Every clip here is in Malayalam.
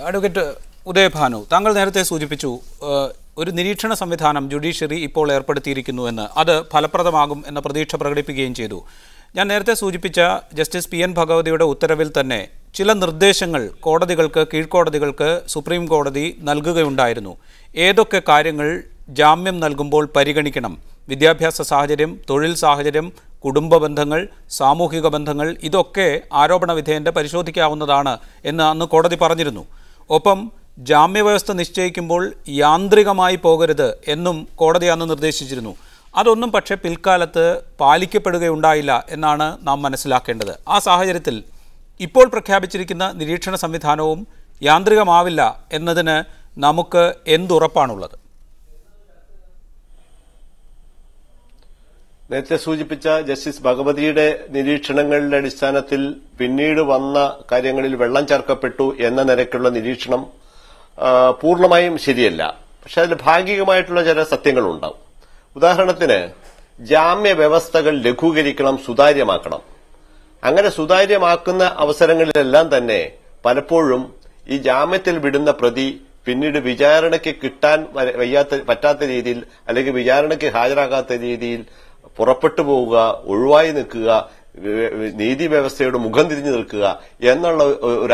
അഡ്വക്കേറ്റ് ഉദയഭാനു, താങ്കൾ നേരത്തെ സൂചിപ്പിച്ചു ഒരു നിരീക്ഷണ സംവിധാനം ജുഡീഷ്യറി ഇപ്പോൾ ഏർപ്പെടുത്തിയിരിക്കുന്നു എന്ന്, അത് ഫലപ്രദമാകും എന്ന പ്രതീക്ഷ പ്രകടിപ്പിക്കുകയും ചെയ്തു. ഞാൻ നേരത്തെ സൂചിപ്പിച്ച ജസ്റ്റിസ് പി എൻ ഭഗവതിയുടെ ഉത്തരവിൽ തന്നെ ചില നിർദ്ദേശങ്ങൾ കോടതികൾക്ക്, കീഴ്ക്കോടതികൾക്ക് സുപ്രീം കോടതി നൽകുകയുണ്ടായിരുന്നു. ഏതൊക്കെ കാര്യങ്ങൾ ജാമ്യം നൽകുമ്പോൾ പരിഗണിക്കണം? വിദ്യാഭ്യാസ സാഹചര്യം, തൊഴിൽ സാഹചര്യം, കുടുംബ ബന്ധങ്ങൾ, സാമൂഹിക ബന്ധങ്ങൾ, ഇതൊക്കെ ആരോപണ വിധേയൻ്റെ പരിശോധിക്കാവുന്നതാണ് എന്ന് അന്ന് കോടതി പറഞ്ഞിരുന്നു. ഒപ്പം ജാമ്യവ്യവസ്ഥ നിശ്ചയിക്കുമ്പോൾ യാന്ത്രികമായി പോകരുത് എന്നും കോടതി അന്ന് നിർദ്ദേശിച്ചിരുന്നു. അതൊന്നും പക്ഷേ പിൽക്കാലത്ത് പാലിക്കപ്പെടുകയുണ്ടായില്ല എന്നാണ് നാം മനസ്സിലാക്കേണ്ടത്. ആ സാഹചര്യത്തിൽ ഇപ്പോൾ പ്രഖ്യാപിച്ചിരിക്കുന്ന നിരീക്ഷണ സംവിധാനവും യാന്ത്രികമാവില്ല എന്നതിന് നമുക്ക് എന്തുറപ്പാണുള്ളത്? നേരത്തെ സൂചിപ്പിച്ച ജസ്റ്റിസ് ഭഗവതിയുടെ നിരീക്ഷണങ്ങളുടെ അടിസ്ഥാനത്തിൽ പിന്നീട് വന്ന കാര്യങ്ങളിൽ വെള്ളം ചേർക്കപ്പെട്ടു എന്ന നിലയ്ക്കുള്ള നിരീക്ഷണം പൂർണ്ണമായും ശരിയല്ല. പക്ഷെ അതിൽ ഭാഗികമായിട്ടുള്ള ചില സത്യങ്ങളുണ്ടാവും. ഉദാഹരണത്തിന്, ജാമ്യ വ്യവസ്ഥകൾ ലഘൂകരിക്കണം, സുതാര്യമാക്കണം. അങ്ങനെ സുതാര്യമാക്കുന്ന അവസരങ്ങളിലെല്ലാം തന്നെ പലപ്പോഴും ഈ ജാമ്യത്തിൽ വിടുന്ന പ്രതി പിന്നീട് വിചാരണയ്ക്ക് കിട്ടാൻ പറ്റാത്ത രീതിയിൽ, അല്ലെങ്കിൽ വിചാരണയ്ക്ക് ഹാജരാകാത്ത രീതിയിൽ പുറപ്പെട്ടു പോവുക, ഒഴിവായി നിൽക്കുക, നീതി വ്യവസ്ഥയോട് മുഖം തിരിഞ്ഞു നിൽക്കുക എന്നുള്ള ഒരു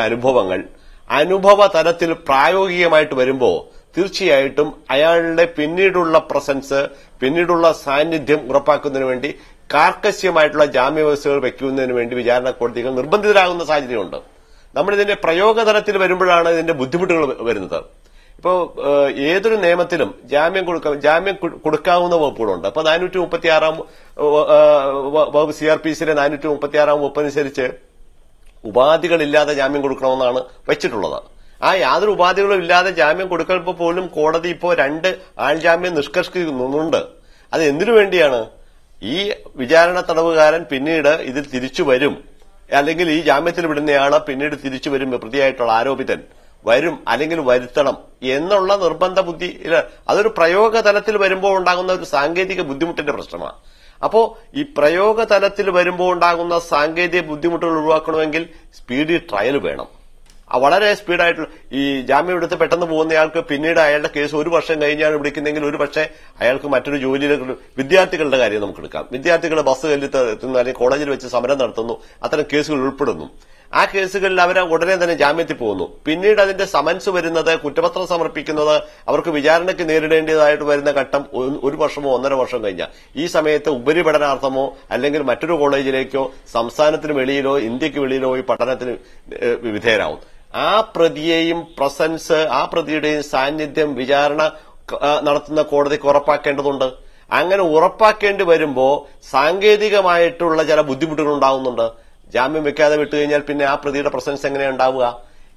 അനുഭവ തലത്തിൽ പ്രായോഗികമായിട്ട് വരുമ്പോൾ തീർച്ചയായിട്ടും അയാളുടെ പിന്നീടുള്ള പ്രസൻസ്, പിന്നീടുള്ള സാന്നിധ്യം ഉറപ്പാക്കുന്നതിന് വേണ്ടി കാർക്കശ്യമായിട്ടുള്ള ജാമ്യവ്യവസ്ഥകൾ വയ്ക്കുന്നതിന് വേണ്ടി വിചാരണ കോടതികൾ നിർബന്ധിതരാകുന്ന സാഹചര്യമുണ്ട്. നമ്മളിതിന്റെ പ്രയോഗതലത്തിൽ വരുമ്പോഴാണ് ഇതിന്റെ ബുദ്ധിമുട്ടുകൾ വരുന്നത്. ഇപ്പോൾ ഏതൊരു നിയമത്തിലും ജാമ്യം കൊടുക്കാവുന്ന വകുപ്പുകളുണ്ട്. അപ്പൊ 436 വകുപ്പ് CRPCയിലെ 436 വകുപ്പ് അനുസരിച്ച് ഉപാധികളില്ലാതെ ജാമ്യം കൊടുക്കണമെന്നാണ് വെച്ചിട്ടുള്ളത്. ആ യാതൊരു ഉപാധികളും ഇല്ലാതെ ജാമ്യം കൊടുക്കുമ്പോൾ പോലും കോടതി ഇപ്പോൾ 2 ആൾജാമ്യം നിഷ്കർഷിക്കുന്നുണ്ട്. അത് എന്തിനു വേണ്ടിയാണ്? ഈ വിചാരണ തടവുകാരൻ പിന്നീട് ഇതിൽ തിരിച്ചു വരും, അല്ലെങ്കിൽ ഈ ജാമ്യത്തിൽ വിടുന്നയാള് പിന്നീട് തിരിച്ചു വരും, പ്രതിയായിട്ടുള്ള ആരോപിതൻ വരും അല്ലെങ്കിൽ വരുത്തണം എന്നുള്ള നിർബന്ധ ബുദ്ധി. അതൊരു പ്രയോഗ തലത്തിൽ വരുമ്പോൾ ഉണ്ടാകുന്ന ഒരു സാങ്കേതിക ബുദ്ധിമുട്ടിന്റെ പ്രശ്നമാണ്. അപ്പോ ഈ പ്രയോഗ തലത്തിൽ വരുമ്പോൾ ഉണ്ടാകുന്ന സാങ്കേതിക ബുദ്ധിമുട്ടുകൾ ഒഴിവാക്കണമെങ്കിൽ സ്പീഡി ട്രയൽ വേണം. വളരെ സ്പീഡായിട്ടുള്ള ഈ ജാമ്യം എടുത്ത് പെട്ടെന്ന് പോകുന്നയാൾക്ക് പിന്നീട് അയാളുടെ കേസ് 1 വർഷം കഴിഞ്ഞാണ് വിളിക്കുന്നെങ്കിൽ ഒരു പക്ഷേ അയാൾക്ക് മറ്റൊരു ജോലിയിലേക്ക്, വിദ്യാർത്ഥികളുടെ കാര്യം നമുക്ക് എടുക്കാം. വിദ്യാർത്ഥികൾ ബസ് കല്ലെത്തുന്നു, അല്ലെങ്കിൽ കോളേജിൽ വെച്ച് സമരം നടത്തുന്നു, അത്തരം കേസുകൾ ഉൾപ്പെടുന്നു. ആ കേസുകളിൽ അവർ ഉടനെ തന്നെ ജാമ്യത്തിൽ പോകുന്നു. പിന്നീട് അതിന്റെ സമൻസ് വരുന്നത്, കുറ്റപത്രം സമർപ്പിക്കുന്നത്, അവർക്ക് വിചാരണയ്ക്ക് നേരിടേണ്ടതായിട്ട് വരുന്ന ഘട്ടം 1 വർഷമോ 1.5 വർഷം കഴിഞ്ഞാൽ ഈ സമയത്ത് ഉപരിപഠനാർത്ഥമോ അല്ലെങ്കിൽ മറ്റൊരു കോളേജിലേക്കോ സംസ്ഥാനത്തിന് വെളിയിലോ ഇന്ത്യക്ക് വെളിയിലോ ഈ പഠനത്തിന് വിധേയരാകും. ആ പ്രതിയെയും പ്രസൻസ്, ആ പ്രതിയുടെയും സാന്നിധ്യം വിചാരണ നടത്തുന്ന കോടതിക്ക് ഉറപ്പാക്കേണ്ടതുണ്ട്. അങ്ങനെ ഉറപ്പാക്കേണ്ടി വരുമ്പോൾ സാങ്കേതികമായിട്ടുള്ള ചില ബുദ്ധിമുട്ടുകൾ ഉണ്ടാകുന്നുണ്ട്. ജാമ്യം വെക്കാതെ വിട്ടുകഴിഞ്ഞാൽ പിന്നെ ആ പ്രതിയുടെ പ്രസൻസ് എങ്ങനെയാണ് ഉണ്ടാവുക?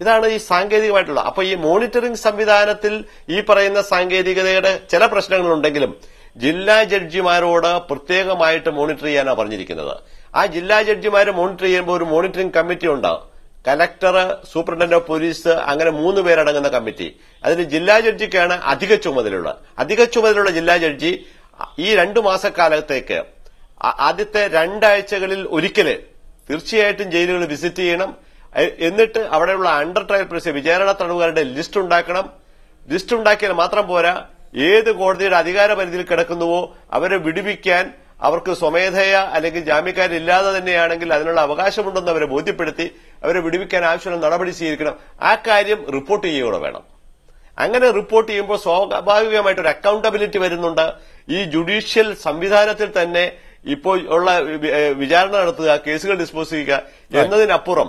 ഇതാണ് ഈ സാങ്കേതികമായിട്ടുള്ള. അപ്പൊ ഈ മോണിറ്ററിംഗ് സംവിധാനത്തിൽ ഈ പറയുന്ന സാങ്കേതികതയുടെ ചില പ്രശ്നങ്ങളുണ്ടെങ്കിലും ജില്ലാ ജഡ്ജിമാരോട് പ്രത്യേകമായിട്ട് മോണിറ്റർ ചെയ്യാനാണ് പറഞ്ഞിരിക്കുന്നത്. ആ ജില്ലാ ജഡ്ജിമാരെ മോണിറ്റർ ചെയ്യുമ്പോൾ ഒരു മോണിറ്ററിംഗ് കമ്മിറ്റി ഉണ്ടാവും. കലക്ടർ, സൂപ്രണ്ടന്റ് ഓഫ് പോലീസ്, അങ്ങനെ 3 പേരടങ്ങുന്ന കമ്മിറ്റി. അതിന് ജില്ലാ ജഡ്ജിക്കാണ് അധിക ചുമതലയുള്ള ജില്ലാ ജഡ്ജി ഈ 2 മാസക്കാലത്തേക്ക് ആദ്യത്തെ 2 ആഴ്ചകളിൽ ഒരിക്കല് തീർച്ചയായിട്ടും ജയിലുകൾ വിസിറ്റ് ചെയ്യണം. എന്നിട്ട് അവിടെയുള്ള അണ്ടർ ട്രയൽ പ്രൊസീജിയർ, വിചാരണ തടവുകാരുടെ ലിസ്റ്റ് ഉണ്ടാക്കണം. ലിസ്റ്റ് ഉണ്ടാക്കിയാൽ മാത്രം പോരാ, ഏത് കോടതിയുടെ അധികാര പരിധിയിൽ കിടക്കുന്നുവോ അവരെ വിടുവിക്കാൻ അവർക്ക് സ്വമേധയ അല്ലെങ്കിൽ ജാമ്യക്കാരില്ലാതെ തന്നെയാണെങ്കിൽ അതിനുള്ള അവകാശമുണ്ടെന്ന് അവരെ ബോധ്യപ്പെടുത്തി അവരെ വിടുവിക്കാൻ ആവശ്യമുള്ള നടപടി സ്വീകരിക്കണം. ആ കാര്യം റിപ്പോർട്ട് ചെയ്യുകയോ വേണം. അങ്ങനെ റിപ്പോർട്ട് ചെയ്യുമ്പോൾ സ്വാഭാവികമായിട്ട് ഒരു അക്കൌണ്ടബിലിറ്റി വരുന്നുണ്ട്. ഈ ജുഡീഷ്യൽ സംവിധാനത്തിൽ തന്നെ ഇപ്പോൾ ഉള്ള വിചാരണ നടത്തുക, കേസുകൾ ഡിസ്പോസ് ചെയ്യുക എന്നതിനപ്പുറം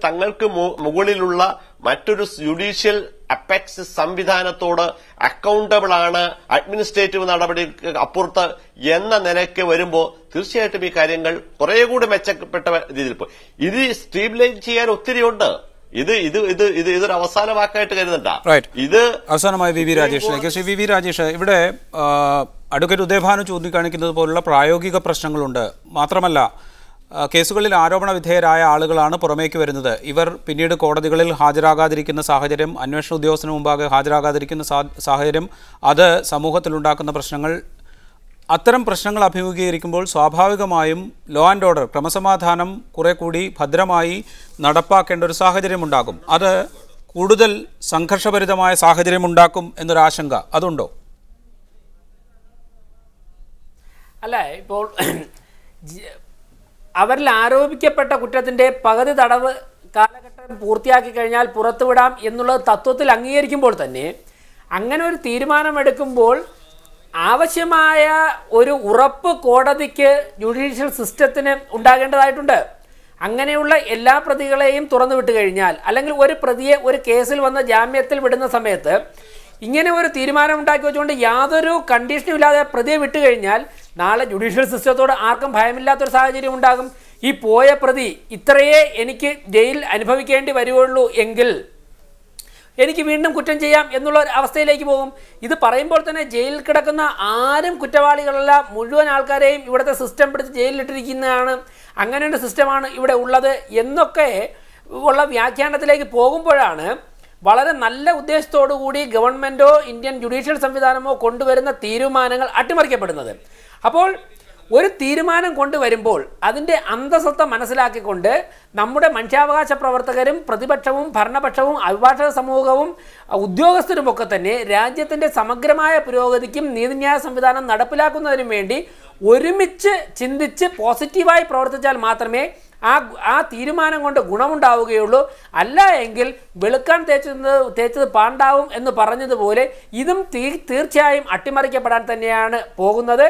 തങ്ങൾക്ക് മുകളിലുള്ള മറ്റൊരു ജുഡീഷ്യൽ അപ്പെക്സ് സംവിധാനത്തോട് അക്കൌണ്ടബിൾ ആണ്, അഡ്മിനിസ്ട്രേറ്റീവ് നടപടിക്ക് അപ്പുറത്ത് എന്ന നിലയ്ക്ക് വരുമ്പോൾ തീർച്ചയായിട്ടും ഈ കാര്യങ്ങൾ കുറെ കൂടി മെച്ചപ്പെട്ട രീതിയിൽ പോയി. ഇത് സ്ട്രീംലൈൻ ചെയ്യാൻ ഒത്തിരി ഉണ്ട്. ഇതൊരു അവസാന വാക്കായിട്ട് കരുതണ്ട. ഇത് അവസാനമായി വി വി രാജേഷ്, ഇവിടെ അഡ്വക്കേറ്റ് ഉദയഭാനു ചൂണ്ടിക്കാണിക്കുന്നത് പോലുള്ള പ്രായോഗിക പ്രശ്നങ്ങളുണ്ട്. മാത്രമല്ല, കേസുകളിൽ ആരോപണ വിധേയരായ ആളുകളാണ് പുറമേക്ക് വരുന്നത്. ഇവർ പിന്നീട് കോടതികളിൽ ഹാജരാകാതിരിക്കുന്ന സാഹചര്യം, അന്വേഷണ ഉദ്യോഗസ്ഥന് മുമ്പാകെ ഹാജരാകാതിരിക്കുന്ന സാഹചര്യം, അത് സമൂഹത്തിലുണ്ടാക്കുന്ന പ്രശ്നങ്ങൾ, അത്തരം പ്രശ്നങ്ങൾ അഭിമുഖീകരിക്കുമ്പോൾ സ്വാഭാവികമായും ലോ ആൻഡ് ഓർഡർ ക്രമസമാധാനം കുറെ കൂടി ഭദ്രമായി നടപ്പാക്കേണ്ട ഒരു സാഹചര്യമുണ്ടാകും. അത് കൂടുതൽ സംഘർഷഭരിതമായ സാഹചര്യമുണ്ടാക്കും എന്നൊരാശങ്ക അതുണ്ടോ? അല്ല, ഇപ്പോൾ അവരിൽ ആരോപിക്കപ്പെട്ട കുറ്റത്തിൻ്റെ പകുതി തടവ് കാലഘട്ടം പൂർത്തിയാക്കി കഴിഞ്ഞാൽ പുറത്തുവിടാം എന്നുള്ളത് തത്വത്തിൽ അംഗീകരിക്കുമ്പോൾ തന്നെ അങ്ങനെ ഒരു തീരുമാനമെടുക്കുമ്പോൾ ആവശ്യമായ ഒരു ഉറപ്പ് കോടതിക്ക് ജുഡീഷ്യൽ സിസ്റ്റത്തിന് ഉണ്ടാകേണ്ടതായിട്ടുണ്ട്. അങ്ങനെയുള്ള എല്ലാ പ്രതികളെയും തുറന്നു വിട്ട് കഴിഞ്ഞാൽ, അല്ലെങ്കിൽ ഒരു പ്രതിയെ ഒരു കേസിൽ വന്ന ജാമ്യത്തിൽ വിടുന്ന സമയത്ത് ഇങ്ങനെ ഒരു തീരുമാനം ഉണ്ടാക്കി വെച്ചുകൊണ്ട് യാതൊരു കണ്ടീഷനും ഇല്ലാതെ പ്രതിയെ വിട്ടു കഴിഞ്ഞാൽ നാളെ ജുഡീഷ്യൽ സിസ്റ്റത്തോട് ആർക്കും ഭയമില്ലാത്തൊരു സാഹചര്യം ഉണ്ടാകും. ഈ പോയ പ്രതി ഇത്രയേ എനിക്ക് ജയിൽ അനുഭവിക്കേണ്ടി വരുവുള്ളൂ എങ്കിൽ എനിക്ക് വീണ്ടും കുറ്റം ചെയ്യാം എന്നുള്ള ഒരു അവസ്ഥയിലേക്ക് പോകും. ഇത് പറയുമ്പോൾ തന്നെ ജയിലിൽ കിടക്കുന്ന ആരും കുറ്റവാളികളല്ല, മുഴുവൻ ആൾക്കാരെയും ഇവിടുത്തെ സിസ്റ്റം പിടിച്ച് ജയിലിലിട്ടിരിക്കുന്നതാണ്, അങ്ങനെ ഒരു സിസ്റ്റമാണ് ഇവിടെ ഉള്ളത് എന്നൊക്കെ ഉള്ള വ്യാഖ്യാനത്തിലേക്ക് പോകുമ്പോഴാണ് വളരെ നല്ല ഉദ്ദേശത്തോടു കൂടി ഗവൺമെൻറ്റോ ഇന്ത്യൻ ജുഡീഷ്യൽ സംവിധാനമോ കൊണ്ടുവരുന്ന തീരുമാനങ്ങൾ അട്ടിമറിക്കപ്പെടുന്നത്. അപ്പോൾ ഒരു തീരുമാനം കൊണ്ടുവരുമ്പോൾ അതിൻ്റെ അന്തസത്ത മനസ്സിലാക്കിക്കൊണ്ട് നമ്മുടെ മനുഷ്യാവകാശ പ്രവർത്തകരും പ്രതിപക്ഷവും ഭരണപക്ഷവും അഭിഭാഷക സമൂഹവും ഉദ്യോഗസ്ഥരുമൊക്കെ തന്നെ രാജ്യത്തിൻ്റെ സമഗ്രമായ പുരോഗതിക്കും നീതിന്യായ സംവിധാനം നടപ്പിലാക്കുന്നതിനും വേണ്ടി ഒരുമിച്ച് ചിന്തിച്ച് പോസിറ്റീവായി പ്രവർത്തിച്ചാൽ മാത്രമേ ആ തീരുമാനം കൊണ്ട് ഗുണമുണ്ടാവുകയുള്ളൂ. അല്ല എങ്കിൽ വെളുക്കാൻ തേച്ചത് പാണ്ടാവും എന്ന് പറഞ്ഞതുപോലെ ഇതും തീർച്ചയായും അട്ടിമറിക്കപ്പെടാൻ തന്നെയാണ് പോകുന്നത്.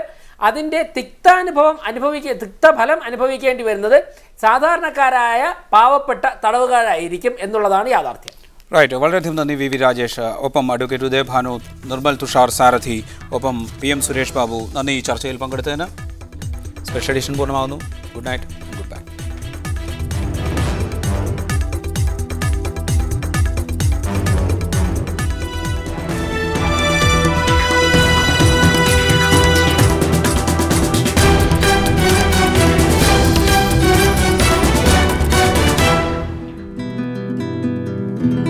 അതിൻ്റെ തിക്തഫലം അനുഭവിക്കേണ്ടി വരുന്നത് സാധാരണക്കാരായ പാവപ്പെട്ട തടവുകാരായിരിക്കും എന്നുള്ളതാണ് യാഥാർത്ഥ്യം. റൈറ്റ്, വളരെയധികം നന്ദി വി രാജേഷ്. ഒപ്പം അഡ്വക്കേറ്റ് ഉദയഭാനു, നിർമ്മൽ തുഷാർ സാരഥി, ഒപ്പം PM സുരേഷ് ബാബു. നന്ദി ഈ ചർച്ചയിൽ പങ്കെടുത്തതിന്. സ്പെഷ്യൽ എഡിഷൻ പൂർണ്ണമാകുന്നു. Good night.